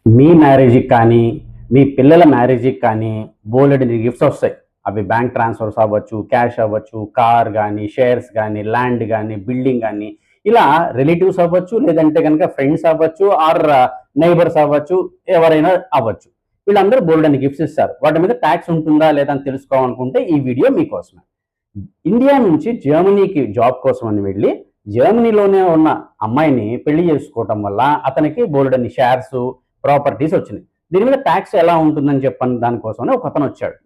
మీ మ్యారేజ్కి కానీ మీ పిల్లల మ్యారేజ్కి కానీ బోలెడన్ని గిఫ్ట్స్ వస్తాయి. అవి బ్యాంక్ ట్రాన్స్ఫర్స్ అవ్వచ్చు, క్యాష్ అవ్వచ్చు, కార్ కానీ, షేర్స్ కానీ, ల్యాండ్ కానీ, బిల్డింగ్ కానీ, ఇలా రిలేటివ్స్ అవ్వచ్చు, లేదంటే కనుక ఫ్రెండ్స్ అవ్వచ్చు, ఆర్ నైబర్స్ అవ్వచ్చు, ఎవరైనా అవ్వచ్చు. వీళ్ళందరూ బోలెడన్ని గిఫ్ట్స్ ఇస్తారు. వాటి మీద ట్యాక్స్ ఉంటుందా లేదా అని తెలుసుకోవాలనుకుంటే ఈ వీడియో మీకోసమే. ఇండియా నుంచి జర్మనీకి జాబ్ కోసం అని వెళ్ళి జర్మనీలోనే ఉన్న అమ్మాయిని పెళ్లి చేసుకోవటం వల్ల అతనికి బోలెడన్ని షేర్స్, ప్రాపర్టీస్ వచ్చినాయి. దీని మీద ట్యాక్స్ ఎలా ఉంటుందని చెప్పని దానికోసమని ఒక అతను వచ్చాడు.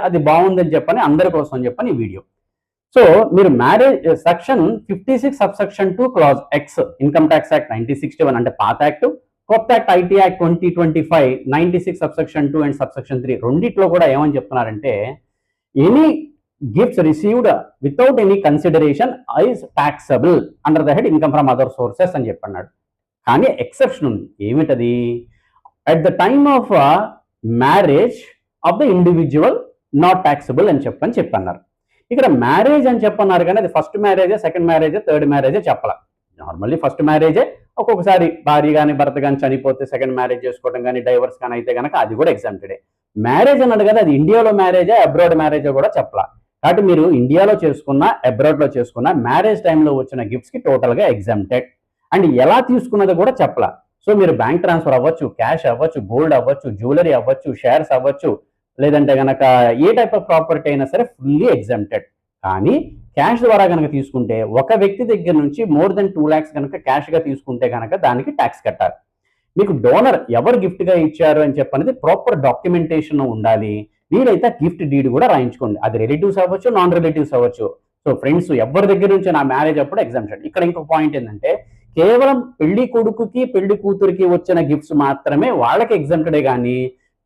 అది బాగుందని చెప్పని అందరి కోసం అని చెప్పని ఈ వీడియో. సో మీరు marriage section 56 subsection 2 clause X income tax act 1961 అంటే పాత యాక్ట్, కొత్త act IT act 2025 96 subsection 2 and subsection 3 రెండిట్లో కూడా ఏమని చెప్తున్నారంటే any gifts received without any consideration ice taxable under the head income from other sources అని చెప్పన్నాడు. కానీ ఎక్సెప్షన్ ఉంది. ఏమిటది? At the time of marriage of the individual not taxable అని చెప్పన్నారు. ఇక్కడ మ్యారేజ్ అని చెప్పన్నారు కానీ అది ఫస్ట్ మ్యారేజే, సెకండ్ మ్యారేజే, థర్డ్ మ్యారేజే చెప్పాల. నార్మల్లీ ఫస్ట్ మ్యారేజే, ఒక్కొక్కసారి భార్య కానీ భర్త కానీ చనిపోతే సెకండ్ మ్యారేజ్ చేసుకోవడం కానీ, డైవర్స్ కానీ అయితే కనుక అది కూడా ఎగ్జామ్టెడే. మ్యారేజ్ అన్నాడు కదా, అది ఇండియాలో మ్యారేజా అబ్రాడ్ మ్యారేజా కూడా చెప్పాల. కాబట్టి మీరు ఇండియాలో చేసుకున్న, అబ్రాడ్లో చేసుకున్న మ్యారేజ్ టైంలో వచ్చిన గిఫ్ట్స్కి టోటల్గా ఎగ్జామ్టెడ్. అండ్ ఎలా తీసుకున్నది కూడా చెప్పాల. సో మీరు బ్యాంక్ ట్రాన్స్ఫర్ అవ్వచ్చు, క్యాష్ అవ్వచ్చు, గోల్డ్ అవ్వచ్చు, జ్యువెలరీ అవ్వచ్చు, షేర్స్ అవ్వచ్చు, లేదంటే కనుక ఏ టైప్ ఆఫ్ ప్రాపర్టీ అయినా సరే ఫుల్లీ ఎగ్జామ్టెడ్. కానీ క్యాష్ ద్వారా కనుక తీసుకుంటే ఒక వ్యక్తి దగ్గర నుంచి మోర్ దెన్ 2 lakhs కనుక క్యాష్గా తీసుకుంటే కనుక దానికి ట్యాక్స్ కట్టాలి. మీకు డోనర్ ఎవరు గిఫ్ట్గా ఇచ్చారు అని చెప్పనేది ప్రాపర్ డాక్యుమెంటేషన్ ఉండాలి. వీలైతే గిఫ్ట్ డీడ్ కూడా రాయించుకోండి. అది రిలేటివ్స్ అవ్వచ్చు, నాన్ రిలేటివ్స్ అవ్వచ్చు. సో ఫ్రెండ్స్ ఎవరి దగ్గర నుంచి నా మ్యారేజ్ అప్పుడు ఎగ్జామ్షన్. ఇక్కడ ఇంకొక పాయింట్ ఏంటంటే కేవలం పెళ్లి కొడుకుకి పెళ్లి కూతురికి వచ్చిన గిఫ్ట్స్ మాత్రమే వాళ్ళకి ఎగ్జామ్టెడే. కానీ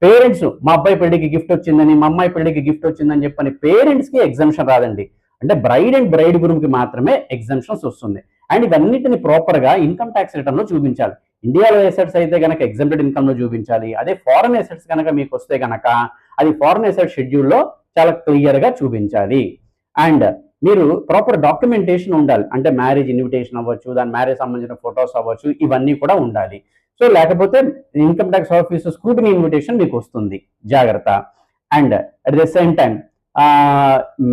పేరెంట్స్ మా అబ్బాయి పెళ్లికి గిఫ్ట్ వచ్చిందని, మా అమ్మాయి పెళ్లికి గిఫ్ట్ వచ్చిందని చెప్పని పేరెంట్స్కి ఎగ్జామ్షన్ రాదండి. అంటే బ్రైడ్ అండ్ బ్రైడ్ గ్రూమ్కి మాత్రమే ఎగ్జామ్షన్స్ వస్తుంది. అండ్ ఇవన్నిటిని ప్రాపర్గా ఇన్కమ్ ట్యాక్స్ రిటర్న్లో చూపించాలి. ఇండియాలో ఎసెట్స్ అయితే కనుక ఎగ్జామ్టెడ్ ఇన్కమ్లో చూపించాలి. అదే ఫారెన్ ఎసెట్స్ కనుక మీకు వస్తే కనుక అది ఫారెన్ ఎసెట్ షెడ్యూల్లో చాలా క్లియర్గా చూపించాలి. అండ్ మీరు ప్రాపర్ డాక్యుమెంటేషన్ ఉండాలి. అంటే మ్యారేజ్ ఇన్విటేషన్ అవ్వచ్చు, దాని మ్యారేజ్ సంబంధించిన ఫొటోస్ అవ్వచ్చు, ఇవన్నీ కూడా ఉండాలి. సో లేకపోతే income tax office scrutiny invitation మీకు వస్తుంది, జాగ్రత్త. And at the same time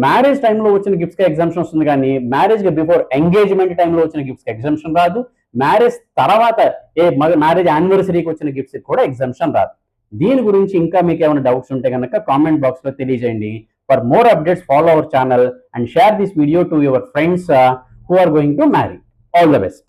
marriage టైంలో వచ్చిన గిఫ్ట్స్కి ఎగ్జామ్షన్ వస్తుంది, కానీ మ్యారేజ్ బిఫోర్ ఎంగేజ్మెంట్ టైంలో వచ్చిన గిఫ్ట్స్కి ఎగ్జామ్షన్ రాదు. మ్యారేజ్ తర్వాత మ్యారేజ్ యానివర్సరీకి వచ్చిన గిఫ్ట్స్కి కూడా ఎగ్జామ్షన్ రాదు. దీని గురించి ఇంకా మీకు ఏమైనా డౌట్స్ ఉంటే కనుక కామెంట్ బాక్స్లో తెలియజేయండి. For more updates, follow our channel and share this video to your friends who are going to marry. All the best.